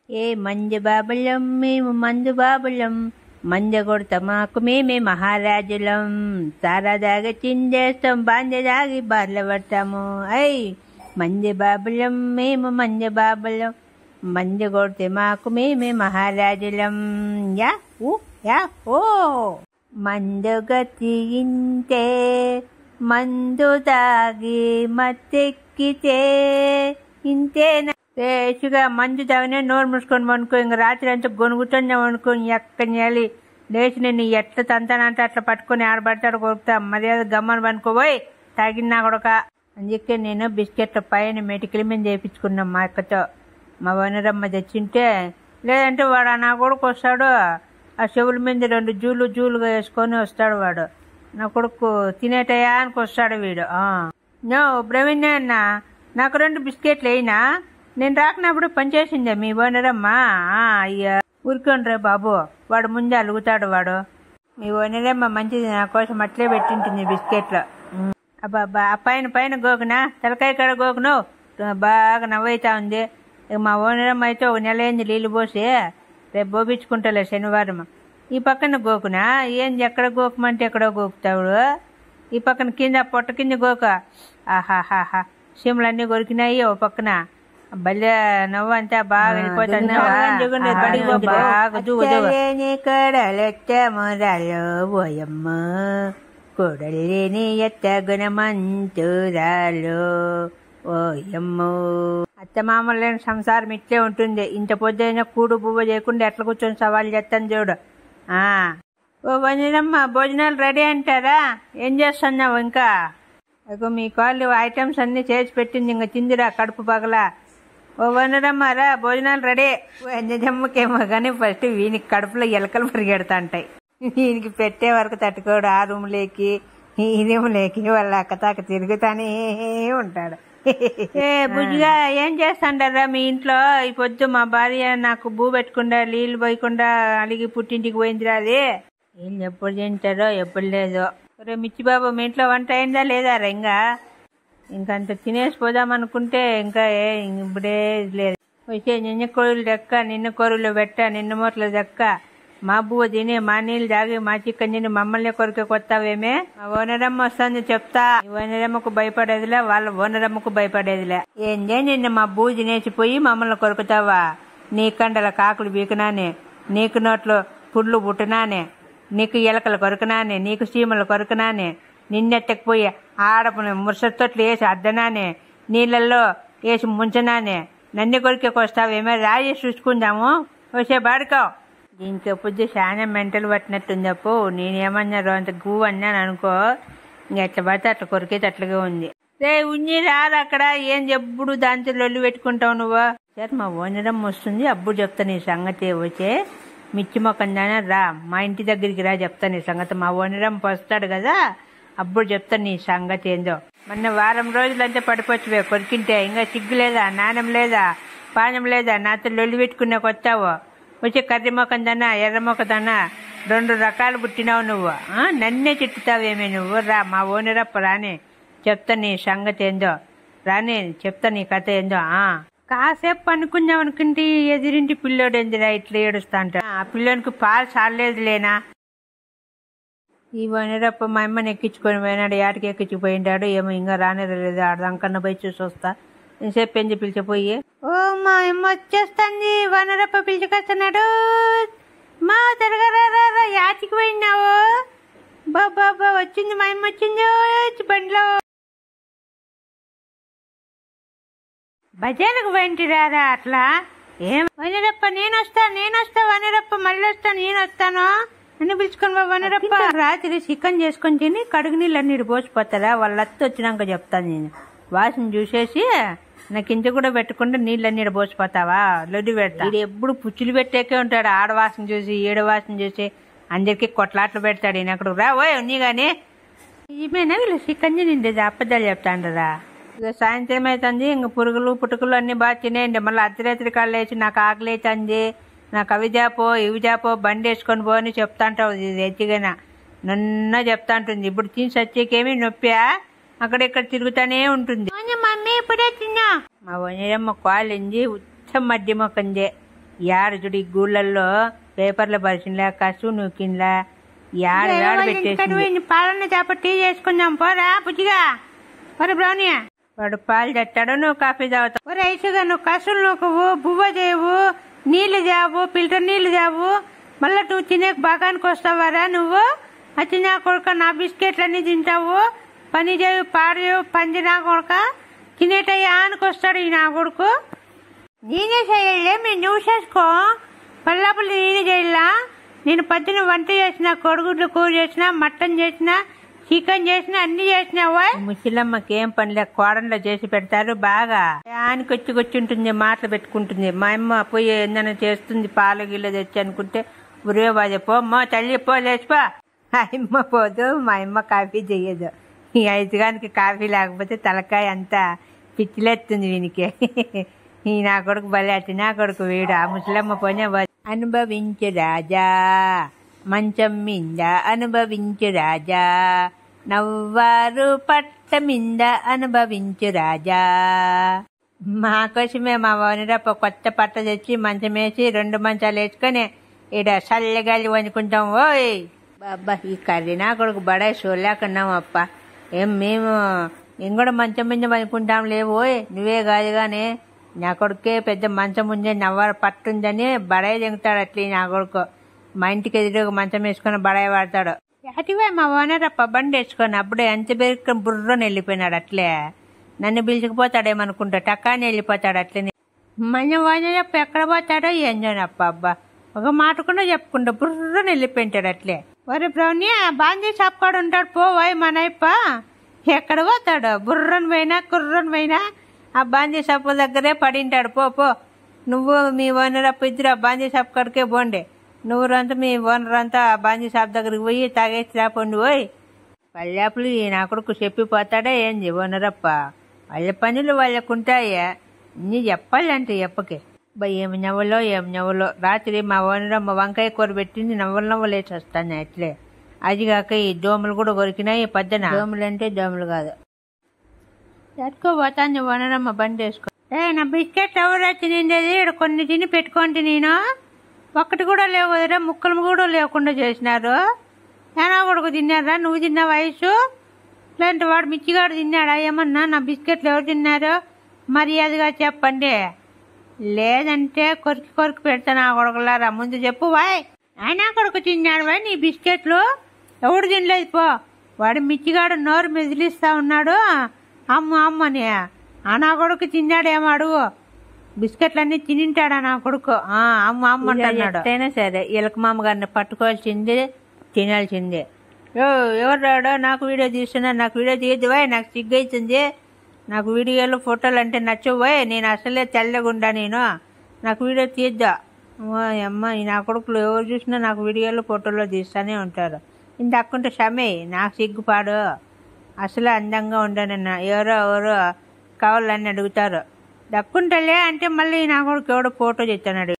ఏ మంజు బాబులం మేము మందు బాబులం, మంద కొడతా మాకు మేమే మహారాజులం, సారాదాగా చిందేస్తాం బాందెదాగి బార్ల పడతాము. అయ్ మంజు బాబులం మేము మంజు బాబులం, మంద కొడితే మాకు మేమే మహారాజులం. యా యా ఓ మందు గతి ఇంతే, మందు తాగి మత్తెక్కితే ఇంతేనా. రేసుగా మందు తాగినే నోరు మూసుకొని అనుకో, ఇంక రాత్రి అంతా గొనుగుతున్నాం అనుకో, ఎక్కని లేచి నేను ఎట్లా తంతానంటే అట్లా పట్టుకొని ఆడబడతాడు కొడుకుతా. మర్యాద గమ్మని పనుకోబోయ్ తాగినా కొడక. అందుకే నేను బిస్కెట్ల పైన మెటికల మీద చేయించుకున్నాం మా అక్కతో. మా వనరమ్మ తెచ్చింటే, లేదంటే వాడు నా కొడుకు వస్తాడు, ఆ చెవుల మీద 2 జూలుగా వేసుకొని వస్తాడు వాడు. నా కొడుకు తినేటయానికి వస్తాడు వీడు. నో ప్రవీణ్ అన్న, నాకు 2 బిస్కెట్లు అయినా నేను రాకున్నప్పుడు పనిచేసిందే మీ ఓనరమ్మ. అయ్యా ఊరుకోండ్రే బాబు, వాడు ముందే అలుగుతాడు వాడు. మీ ఓనరమ్మ మంచిది, నా కోసం అట్లే పెట్టింటుంది బిస్కెట్లు. అబ్బా ఆ పైన గోకునా, తలకాయ కాడ గోకును బాగా నవ్వుతా ఉంది. మా ఓనరమ్మ అయితే 1 నెల అయింది నీళ్ళు పోసి, రేపు బోపించుకుంటాలే శనివారం. ఈ పక్కన గోకునా, ఏంది ఎక్కడ గోకమంటే ఎక్కడో గోకుతాడు. ఈ పక్కన కింద పొట్ట కింద గోక. ఆహాహాహా సీమలన్నీ కొరికినాయి ఓ పక్కన. భలే నవ్వు అంతా బాగా వెళ్ళిపోతుంది. కడలెట్టమురాలో ఓయమ్మ, కొడలేని ఎత్త గుణమంతురాలో ఓయమ్మో. అత్త మామూలు లేని సంసారం ఇట్లే ఉంటుంది. ఇంత పొద్దున కూడు పువ్వు చేయకుండా ఎట్లా కూర్చొని సవాల్ చేస్తాను చూడు. ఓ వనరమ్మ, భోజనాలు రెడీ అంటారా? ఏం చేస్తున్నావు ఇంకా? అగో మీ కాళ్ళు ఐటమ్స్ అన్ని చేసి పెట్టింది, ఇంకా తిందిరా కడుపు పగల. ఓ వనరమ్మ రా, భోజనాలు రెడీ. నిజమ్మకేమో కానీ ఫస్ట్ వీనికి కడుపులో ఎలకలు పరిగెడతా ఉంటాయి. వీనికి పెట్టే వరకు తట్టుకోడు. ఆ రూమ్లోకి ఈ రూమ్లోకి వాళ్ళ అక్కతాక తిరుగుతానే ఉంటాడు. ఏ బుజ్జిగా ఏం చేస్తాండారా మీ ఇంట్లో? ఈ పొద్దు మా భార్య నాకు బూ పెట్టకుండా నీళ్ళు పోయకుండా అలిగి పుట్టింటికి పోయిందిరా. అది వీళ్ళు ఎప్పుడు తింటారో ఎప్పుడు లేదో. రే మిచ్చిబాబు, మీ ఇంట్లో వంట అయిందా లేదా? ఇంకంత తినేసి పోదామనుకుంటే ఇంకా ఇప్పుడే లేదు. వచ్చే నిన్న కొరువులు దెక్క, నిన్న కొరువులు పెట్ట, నిన్న మూటలు దెక్క. మా బువ్వ తిని మా నీళ్ళు తాగి మా చిక్కని తిని మమ్మల్ని కొరికే కొత్తావేమే? మా ఓనరమ్మ వస్తుంది చెప్తా. ఓనరమ్మకు భయపడేదిలే, వాళ్ళ ఓనరమ్మకు భయపడేదిలే. ఏందే నిన్న మా బువ్వ తినేసిపోయి మమ్మల్ని కొరుకుతావా? నీ కండల కాకులు బీకనానే, నీకు నోట్లో పుళ్ళు పుట్టినానే, నీకు ఎలకలు కొరకనానే, నీకు చీమలు కొరకనానే, నిన్నెట్టకపోయి ఆడపుని ముసతొట్లు వేసి అద్దనానే, నీళ్ళల్లో వేసి ముంచనానే, నన్ను కొరికేకి వస్తావేమే? రాజే చూసుకుందాము. వచ్చే బాడుకావు. దీనికి ఎప్పుడు చాలా మెంటలు పట్టినట్టుంది. అప్పు నేనేమన్నా అంత గువ్వు అన్నాను అనుకో, ఇంక ఎట్లా పడితే అట్లా కొరికేది అట్లాగే ఉంది. రే ఉన్ని రాదు అక్కడ, ఏం ఎప్పుడు దాంతో లొల్లు పెట్టుకుంటావు నువ్వు? సరే మా ఓనరమ్మ వస్తుంది, అప్పుడు చెప్తా నీ సంగతి. వచ్చే మిర్చి మొక్కందానా రా, మా ఇంటి దగ్గరికి రా, చెప్తా నీ సంగతి. మా ఓనరమ్మ వస్తాడు కదా, అప్పుడు చెప్తా నీ సంగతి ఏందో. మొన్న వారం రోజులంతా పడిపోవచ్చువే కొరికింటే. ఇంకా సిగ్గు లేదా, నాణం లేదా, పానం లేదా? నాతో లొల్లు పెట్టుకునే కొత్తావు. వచ్చి కర్రీ మొక్కదన్నా ఎర్ర మొక్కదన్నా 2 రకాలు పుట్టినావు నువ్వు. నన్నే తిట్టుతావేమే నువ్వు? రా మా ఓనరప్ప రాని, చెప్తా నీ సంగతి ఏందో. రాని చెప్తా నీ కథ ఏందో. కాసేపు అనుకుందాం అనుకుంటే ఎదురింటి పిల్లోడు ఏందిరా ఇట్లా ఏడుస్తా అంట. ఆ పిల్లోనికి పాలు చాలేదు లేనా? ఈ ఓనరప్ప మా అమ్మని ఎక్కించుకొని పోయినాడు, ఏటకి ఎక్కించిపోయింటాడు ఏమో, ఇంకా రానేరలేదు. ఆడదాకన్నా పోయి చూసి వస్తా. సేపు పెంచి పిలిచిపోయి. ఓ మా అమ్మ వచ్చేస్తుంది, వనరప్ప పిలిచికొస్తున్నాడు. మా త్వరగా యాచికి పోయినావు? బాబా వచ్చింది, మా అమ్మ వచ్చింది బండిలో. బజార్కు పోయింటిరారా అట్లా? ఏం వనరప్ప నేను వస్తా వనరప్ప మళ్ళీ వస్తా నేను వస్తాను అని పిలుచుకొని బా వనరప్ప. రాత్రి చికెన్ చేసుకొని తిని కడుగు నీళ్ళు అన్ని పోసిపోతారా? వాళ్ళ అత్త వచ్చినాక చెప్తాను నేను. వాసన చూసేసి నాకు ఇంత కూడా పెట్టకుండా నీళ్ళన్నీ పోసిపోతావా? లొడ్డు పెడతా. ఇది ఎప్పుడు పుచ్చులు పెట్టేకే ఉంటాడు. ఆడవాసన చూసి ఏడవాసన చూసి అందరికి కొట్లాట్లు పెడతాడు. ఈయన అక్కడ రా ఓయ్ ఉన్ని గాని ఏమైనా వీళ్ళు చికెన్ తిండేది అబద్ధాలు చెప్తాండరా. ఇక సాయంత్రం అవుతుంది, ఇంక పురుగులు పుట్టుకలు అన్ని బాగా తినేయండి. మళ్ళీ అర్ధరాత్రి కాళ్ళు వేసి నాకు ఆకలి అవుతుంది, నాకు అవి చేపో ఇవి చేపో బండి వేసుకొని పో అని చెప్తాంటావు. ఇది ఎత్తిగా నన్న చెప్తా ఉంటుంది. ఇప్పుడు తిని సచ్చేకేమి నొప్పా? అక్కడెక్కడ తిరుగుతానే ఉంటుంది. మమ్మీ ఇప్పుడే తిన్నా. మా వనరమ్మ కాలింది ఉత్తం మధ్య మొక్కంది. యాడచుడి గూళ్ళల్లో పేపర్ల పరిచినలా కసు నూకిన్లా యాడ పెట్టేసింది. పాలన చేప టీ చేసుకుందాం పోరా బుజ్జిగా. మరి బ్రౌనీ వాడు పాలు తెచ్చాడు, నువ్వు కాఫీ తాగుతావు. రైసుగా నువ్వు కసులు నూకవు, బువ్వ చేయవు, నీళ్లు తేవు, ఫిల్టర్ నీళ్లు తేవు, మళ్ళా నువ్వు తినే బాగానికి వస్తావారా నువ్వు? వచ్చి నా కొడుక నా బిస్కెట్లన్నీ తింటావు, పని చేయవు, పాడు చేయవు, పంది నా కొడుక తినేటయ్యా ఆనుకొస్తాడు ఈ నా కొడుకు. నేనే చేయలే, మీరు నువ్వు చేసుకో. పల్లాపులు నేనే చేయలా. నేను పొద్దున వంట చేసిన, కొడుగుడ్లు కూర చేసిన, మటన్ చేసిన, చికెన్ చేసిన, అన్ని చేసినావా? ముసలమ్మకి ఏం పనిలే, కోడన్లో చేసి పెడతారు బాగా. ఆనికొచ్చి ఉంటుంది, మాటలు పెట్టుకుంటుంది. మా అమ్మ పోయి ఏదైనా చేస్తుంది, పాలు గిల్ల తెచ్చి అనుకుంటే ఉరే బాజ పో అమ్మ తల్లి పో లేచిపో. మా అమ్మ పోదు, మా అమ్మ కాఫీ చెయ్యదు. ఈ ఐదుగానికి కాఫీ లేకపోతే తలకాయ అంతా పిచ్చిలేస్తుంది వీనికి. ఈ నా కొడుకు బలి అట్టి నా కొడుకు వీడు. ఆ ముసలమ్మ పోనే అనుభవించు రాజా మంచం మింద, అనుభవించు రాజా నవ్వారు పట్ట మింద, అనుభవించు రాజా. మా కోసమే మా ఓనరప్ప కొత్త పట్ట తెచ్చి మంచం వేసి 2 మంచాలు వేసుకొని ఈడ చల్లగాలి వండుకుంటాం. ఓయ్ బాబా ఈ కర్రీ నా కొడుకు బడాయి చూడలేకున్నాం అప్ప. మేము కూడా మంచం మీద వండుకుంటాం లేవోయ్. నువ్వే కాదు గానీ నా కొడుకే పెద్ద మంచం ఉంది, నవ్వారు పట్టుందని బడాయి దిగుతాడు. అట్లే నా కొడుకు మా ఇంటికి ఎదురుగా మంచం వేసుకొని బడాయి వాడతాడు. అటువే మా ఓనరప్ప బండి వేసుకొని అప్పుడే ఎంత బెరుకుని బుర్రని వెళ్ళిపోయినాడు. అట్లే నన్ను పిలుచుకుపోతాడేమనుకుంటా, టక్కాని వెళ్ళిపోతాడు. అట్లనే మన ఓనరప్ప ఎక్కడ పోతాడో ఏం చేయనప్ప. అబ్బా ఒక మాట కూడా చెప్పుకుంటా బుర్రని వెళ్ళిపోయింటాడు. అట్లే వరే బ్రౌనీ బాంజీ షాప్ కాడ ఉంటాడు పోవాయి మనయప్ప. ఎక్కడ పోతాడు? బుర్రని పోయినా కుర్రని పోయినా ఆ బాంజీ షాప్ దగ్గరే పడింటాడు. పో నువ్వు మీ ఓనర్ అప్పు ఇద్దరు ఆ బాంజీ షాప్ కాడికే పోండి. నువ్వు అంతా మీ ఓనర్ అంతా ఆ బాంజీ షాప్ దగ్గరికి పోయి తాగేసి రాపోండి. పోయి పల్లెపులు నా కొడుకు చెప్పిపోతాడా ఏంది ఓనరప్ప? వాళ్ళ పనులు వాళ్ళకుంటాయా, నీ చెప్పాలంటే చెప్పకే. ఏమి నవ్వలో రాత్రి మా ఓనరమ్మ వంకాయ కూర పెట్టింది, నవ్వలేసి వస్తాను. అట్లే అదిగాక ఈ దోమలు కూడా కొరికినాయి పొద్దున. దోమలు అంటే దోమలు కాదు. ఎట్టుకోపోతాను ఓనరమ్మ బండి వేసుకో. నా బిస్కెట్ ఎవరా తినిండేది? కొన్ని తిని పెట్టుకోండి. నేను ఒక్కటి కూడా లేవు కదరా, ముక్కలు కూడా లేకుండా చేసినారు. ఏనా కొడుకు తిన్నారా? నువ్వు తిన్నా వయసు లేదంటే వాడు మిచ్చిగాడు తిన్నాడా ఏమన్నా? నా బిస్కెట్లు ఎవరు తిన్నారు? మర్యాదగా చెప్పండి, లేదంటే కొరికి పెడతాను. ఆ కొడుకులారా ముందు చెప్పు వాయ్. ఆయన కొడుకు తిన్నాడు వాయ్ నీ బిస్కెట్లు? ఎవడు తినలేదు పో. వాడు మిచ్చిగాడు నోరు మెదిలిస్తా ఉన్నాడు అమ్మని. నా కొడుకు తిన్నాడేమో అడుగు. బిస్కెట్లన్నీ తినింటాడా నా కొడుకు? అమ్మ అంటున్నాడు. అయినా సరే ఇలక మామగారిని పట్టుకోవాల్సిందే, తినాల్సిందే. ఎవరు రాడో నాకు వీడియో తీస్తున్నా, నాకు వీడియో తీయద్దు వాయ్, నాకు సిగ్గు అవుతుంది. నాకు వీడియోలు ఫోటోలు అంటే నచ్చవాయ్, నేను అసలే తెల్లగుండా, నాకు వీడియో తీద్దా. అమ్మ నా కొడుకులు ఎవరు చూసినా నాకు వీడియోలు ఫోటోలు తీస్తూనే ఉంటారు. ఇంత అక్కుంటే షమే నాకు సిగ్గుపాడు. అసలు అందంగా ఉండనన్నా ఎవరో కావాలని అడుగుతారు. దక్కుంటలే అంటే మళ్ళీ నా కొడుకు ఎవడో ఫోటో చెప్తాడు.